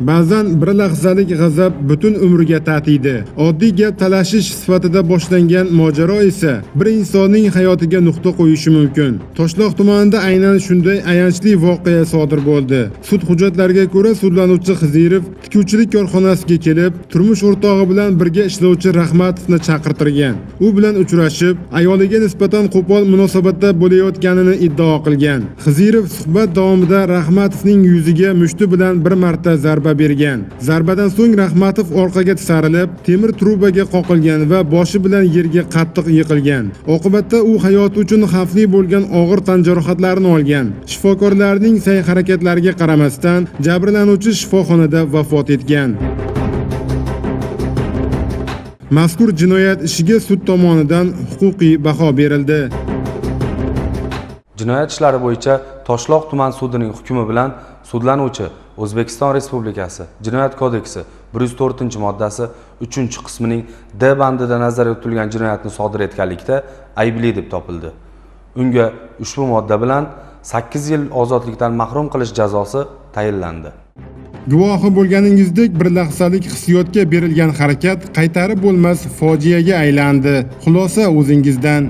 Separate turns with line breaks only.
Ba'zan bir lahzalik g'azab butun umrga tatiydi. Oddiy gap talashish sifatida boshlangan mojaro esa bir insonning hayotiga nuqta qo'yishi mumkin. Toshloq tumanida aynan shunday ayanchli voqea sodir bo'ldi. Sud hujjatlariga ko'ra sudlanuvchi Xizirov tikuvchilik korxonasiga kelib, turmush o'rtog'i bilan birga ishlovchi Rahmatovni chaqirtirgan. U bilan uchrashib, ayoliga nisbatan qo'pol munosabatda bo'layotganini iddao qilgan. Xizirov suhbat davomida Rahmatovning yuziga mushti bilan bir marta zarba bergan. Zarbadan so'ng Rahmatov orqaga tisarilib, temir trubaga qoqilgan va boshi bilan yerga qattiq yiqilgan. Oqibatda u hayoti uchun xavfli bo'lgan og'ir tan jarohatlarini olgan. Shifokorlarning sa'y-harakatlariga qaramasdan jabrlanuvchi shifoxonada vafot etgan. Mazkur jinoyat ishiga sud tomonidan huquqiy baho berildi.
Jinoyat ishlari bo'yicha Toshloq tuman sudining hukmi bilan sudlanuvchi O'zbekiston Respublikasi Jinoyat kodeksi 104-moddasi 3-qismining D bandida nazarda tutilgan jinoyatni sodir etganlikda aybli deb topildi. Unga ushbu modda bilan 8 yil ozodlikdan mahrum qilish jazosi tayinlandi.
Guvohi bo'lganingizdek, bir lahzalik hissiyotga berilgan harakat qaytarib bo'lmas fojiaga aylandi. Xulosa o'zingizdan.